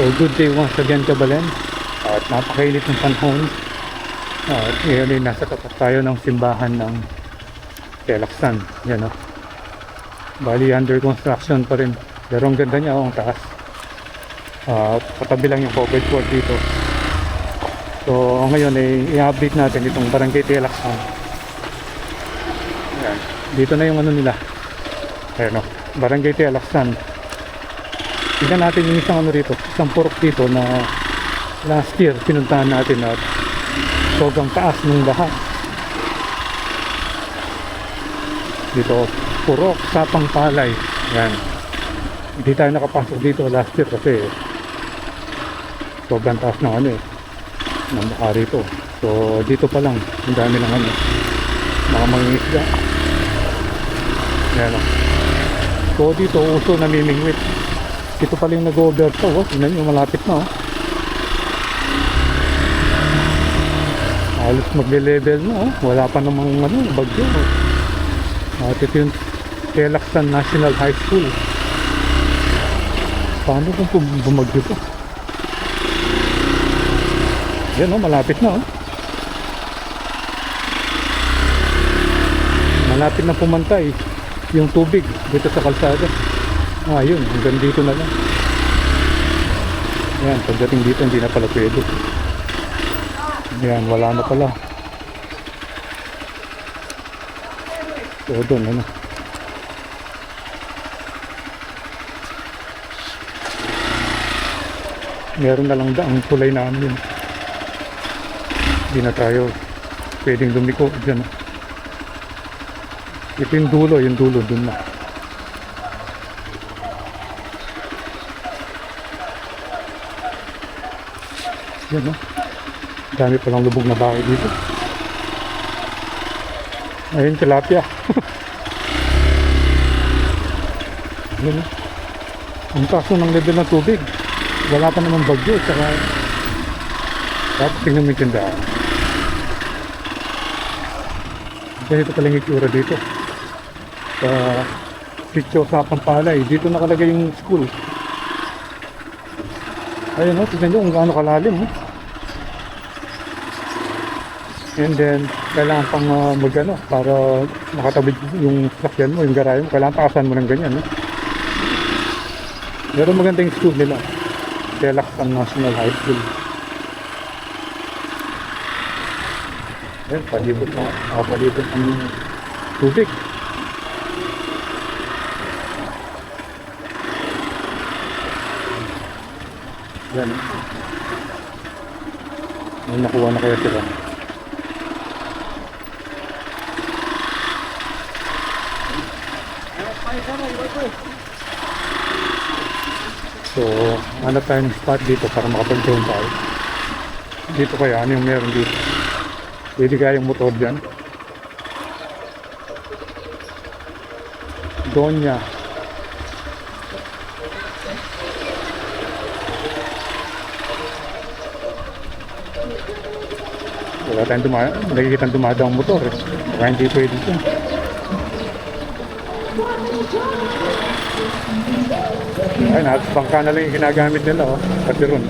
So good day once again, Kabalen. At napakainit ng panahon. At ngayon ay nasa tapat tayo ng simbahan ng Telaksan. Yan o. Bali under construction pa rin. Pero ang ganda niya ang taas. Patabi lang yung covered court dito. So ngayon ay i-update natin itong Barangay Telaksan. Yan. Dito na yung ano nila. Ayan o. Barangay Telaksan. Tignan natin yung isang ano rito, isang purok dito na last year pinuntahan natin at sobrang taas ng baha. Dito, purok, sapang palay. Yan. Hindi tayo nakapasok dito last year kasi sobrang taas ng ano ng baha rito. So dito pa lang, ang dami ng ano, mga mangingisda. Yan o. So dito, uso namimingwit. Ito pala yung nag-overflow, tingnan nyo, malapit na halos magle-level na wala pa namang ano, bagyo at ito yung Telaksan National High School. Paano kung bumagyo pa? Yan malapit na malapit na pumantay yung tubig dito sa kalsada. Yun, hanggang dito na lang. Yan, pagdating dito hindi na pala pwede. Yan, wala na pala. So doon, ano, meron na lang ang kulay namin. Hindi na tayo pwedeng lumiko dyan. Ito yung dulo dun na. Yan dami palang lubog na bahay dito. Ayun, tilapia. Yan ang taas ng level ng tubig. Wala pa naman bagyo. Tsaka tapos tingnan mo yung tindahan. Ganito palang itsura dito sa Sitio Sapang Palay. Dito nakalagay yung school. Ayun tignan nyo kung gaano kalalim and then kailangan pang magano para makatabid yung sakyan mo, yung garahe mo, kailangan pakasan mo ng ganyan pero maganda yung school nila, Telaksan National High School. Ayun, palibot ang tubig. Yan. May nakuha na kaya sila. So, hanap tayo ng spot dito para makapag-drone tayo. Dito kaya, ano yung meron dito? Pwede kaya yung motor dyan? Donya. Wala tayong nakikitang dumadang motor baka hindi pwede ito. Ay, bangka na lang yung ginagamit nila pati ron.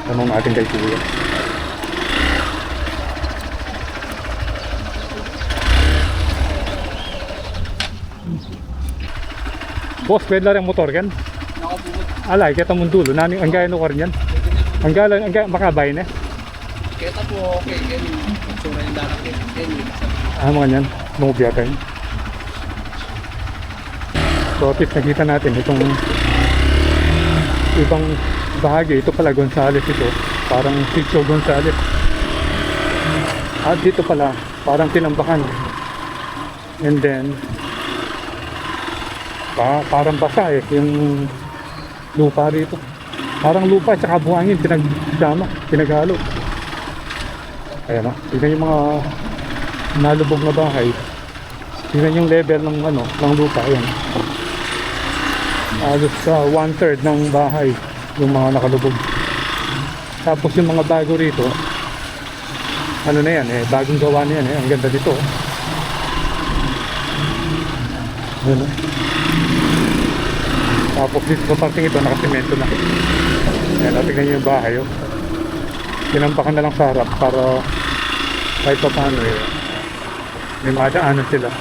Tanong natin kay Kuya. Boss, pwede lang yung motor kan? Alay, kita mong dulo nani ang gaya no kar niyan. Ang makabay na. Kita po okay yan. Sura yung dapat Mga niyan, lumubiyatan. So at least nakita natin itong ibang bahagi. Ito pala Gonzales ito. Parang Sitio Gonzales. At dito pala parang Tinambakan. And then parang basa yung lupa rito. Parang lupa at saka buhangin pinaghalo. Ayan tignan yung mga nalubog na bahay. Tignan yung level ng ng lupa. Ayan. Halos 1/3 ng bahay yung mga nakalubog. Tapos yung mga bago rito, ano na yan bagong gawa na yan ang ganda dito. Ayan Tapos dito sa parting ito, nakasimento na. Ayan, tingnan nyo yung bahay, oh. Tinampakan na lang sa harap para kahit pa paano, eh. May madaanan sila.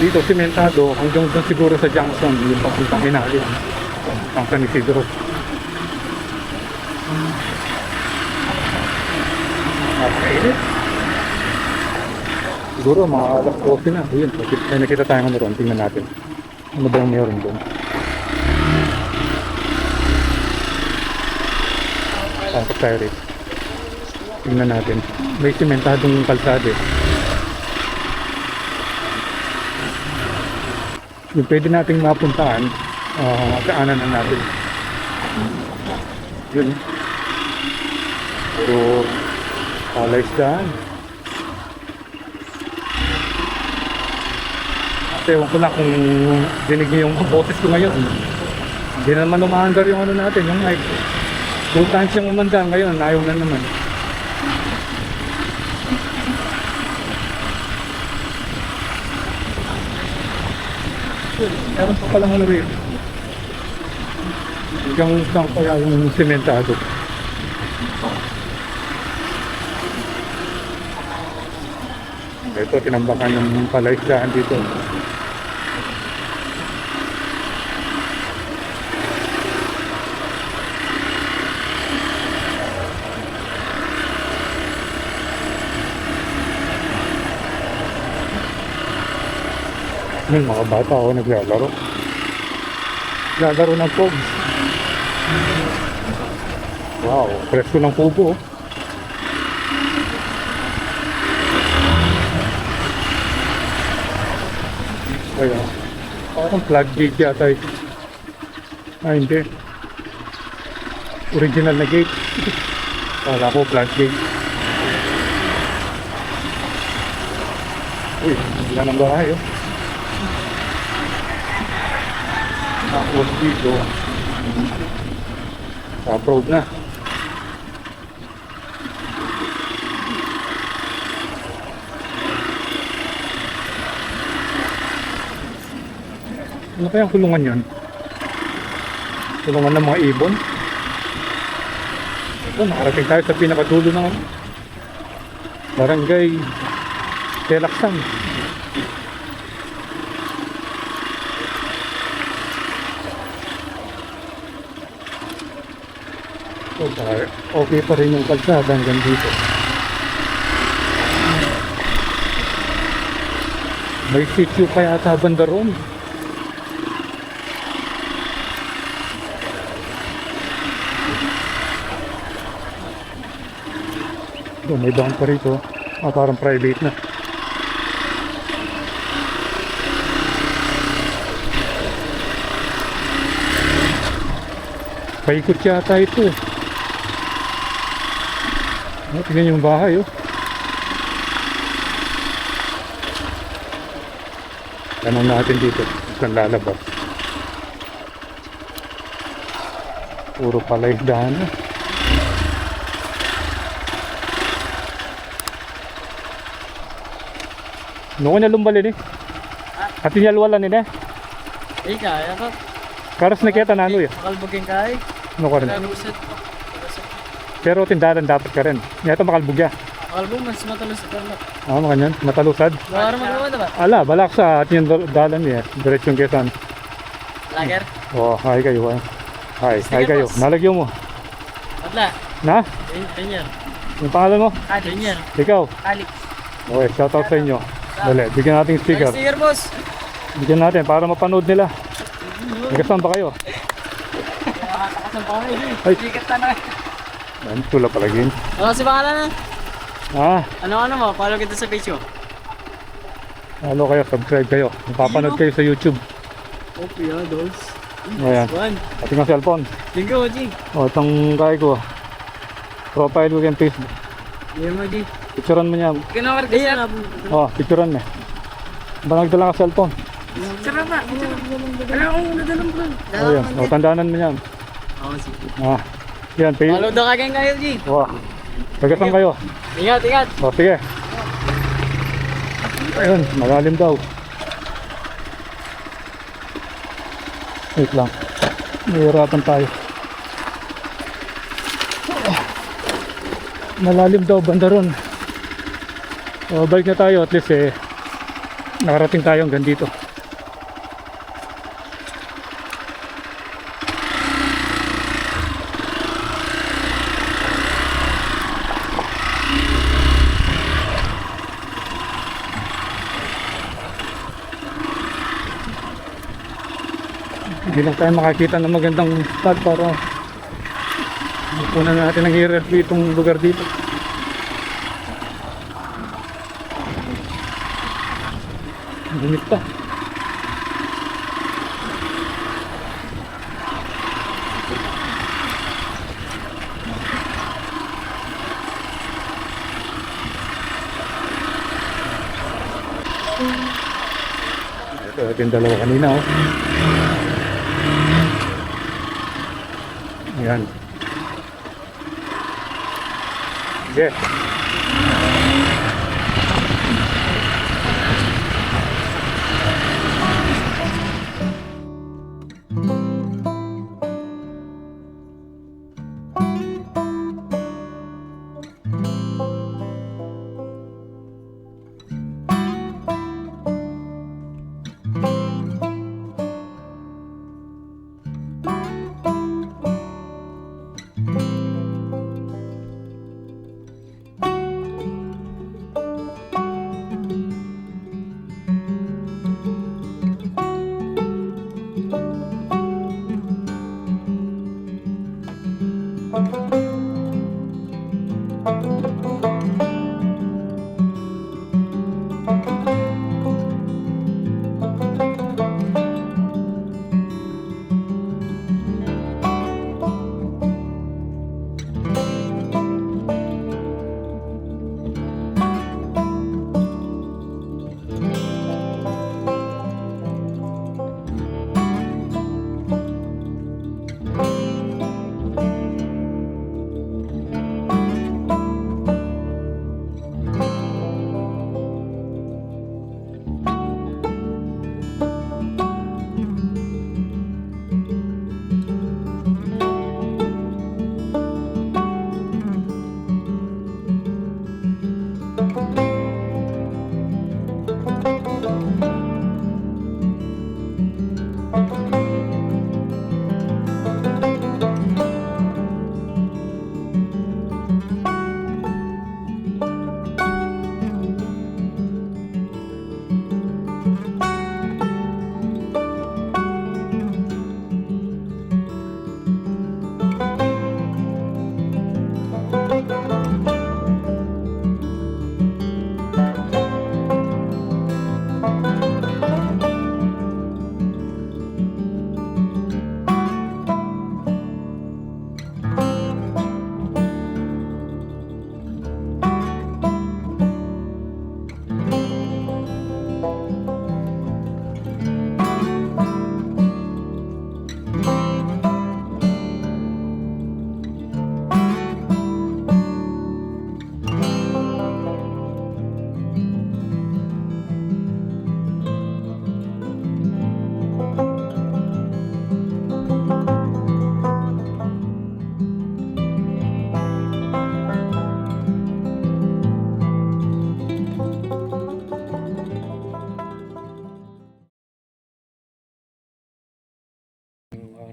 Dito, simentado, hanggang doon siguro sa Junction, yung papuntang Inali, ang San Isidro. Napakainit. Siguro mga alas 12 na. Ayun, may nakita tayong ano ron, tingnan natin. Ano ba yung meron doon? Santa Clare. Tingnan natin. May simentadong kalsada eh. Yung pwede nating mapuntaan, daanan na natin. Yun. Pero, palays daan. Kasi ewan ko na kung dinig niyo yung boses ko ngayon. Hindi na naman umaandar yung ano natin, yung mic. 2 times yung umanda ngayon, ayaw na naman. Meron pa palang ano rin. Hanggang saan kaya yung sementado. Ito, tinambakan ng palaisdaan dito. Yung mga bata ako naglalaro. Naglalaro ng pogs. Wow, presko ng pupo. Ayan. Parang plug gate yata ito. Ah, hindi. Original na gate. Kala ko plug gate. Uy, wala ng bahay oh. Tapos dito upload na. Ano kaya ang kulungan yun? Kulungan ng mga ibon? Ito, nakarating tayo sa pinakadulo ng Barangay Telaksan. Okay pa rin yung kalsada hanggang dito. May sitio pa yata banda roon. May bang pa rito. Parang private na. Paikot yata ito. Tingnan yung bahay oh. Tanong natin dito kung lalabas. Puro palaisdaan na. Noon na lumbalin eh. At inyalwalan nila. Ika, ako. Karas na kita nano eh. Makalbugin ka eh. Ano ka rin? Pero tindahan dapat ka rin. Ito makalbugya. Makalbug, mas matalos ito. Ganyan. Matalusad. Mawara mo naman ba? Ala, balak sa atin yung dalan niya. Diretsyon Quezon. Lager? Oh, hi kayo. Hi kayo. boss. Nalagyo mo. Atla. Na? Daniel. Yung pangalan mo? Daniel. Ikaw? Alex. Okay, shoutout sa inyo. Dali, bigyan natin yung sticker. Sticker, boss. Bigyan natin para mapanood nila. Nagkasama ba kayo? Nakakasang pa kayo. Ay. Sticker ka na. Yan, tula palagin. Ano si pangalan na? Ano mo? Follow kita sa page ko. Follow kayo, subscribe kayo. Mapapanood kayo sa YouTube. Okay, dolls. Ayan. One. Pati ng cellphone. Linggo, G. O, itong kaya ko. Profile ko yung Facebook. Yan mo, G. Picturean mo niya. Kinawar ka siya. O, picturean mo. Ba nagdala ka cellphone? Sarap ba? Alam ko muna dalang bro. Ayan, o, tandaanan mo niyan. Oo, sige. Yan, Follow daw ka kayo, G. O, Taga saan kayo? Ingat, ingat. O, sige. Ayun, malalim daw. Wait lang. Nahihirapan tayo. Malalim daw, banda ron. O, balik na tayo. At least nakarating tayo hanggang dito. Hindi lang tayo makakita ng magandang spot para punan natin ng i-review itong lugar dito. Limit pa. Ito yung dalawa kanina, oh. Ayan. Sige.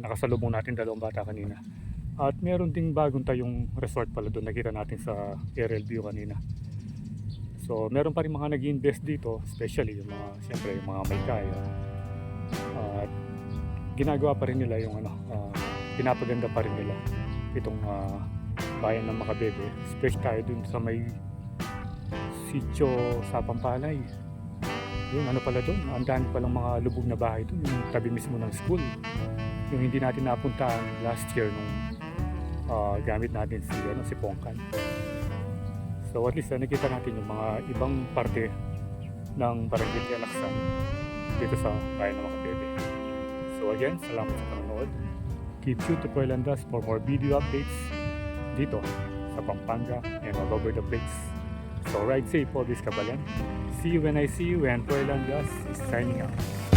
Nakasalubong natin dalawang bata kanina. At meron ding bagong tayong resort pala doon, nakita natin sa aerial view kanina. So meron pa rin mga nag-invest dito, especially yung mga, siyempre yung mga may kaya. At ginagawa pa rin nila yung pinapaganda pa rin nila itong bayan ng Makabebe. Especially tayo dun sa may sitio sa Pampalay. Yung pala doon, ang dami palang mga lubog na bahay doon, yung tabi mismo ng school. Yung hindi natin napuntahan last year nung gamit natin si Pongkan. So at least nakita natin yung mga ibang parte ng Barangay Calaksan dito sa bayan ng Makabebe. So again, salamat sa panonood. Keep tuned to Coylandas for more video updates dito sa Pampanga, and all over the place. So ride safe, all this Kabalan. See you when I see you, and Puelan Gas is signing out.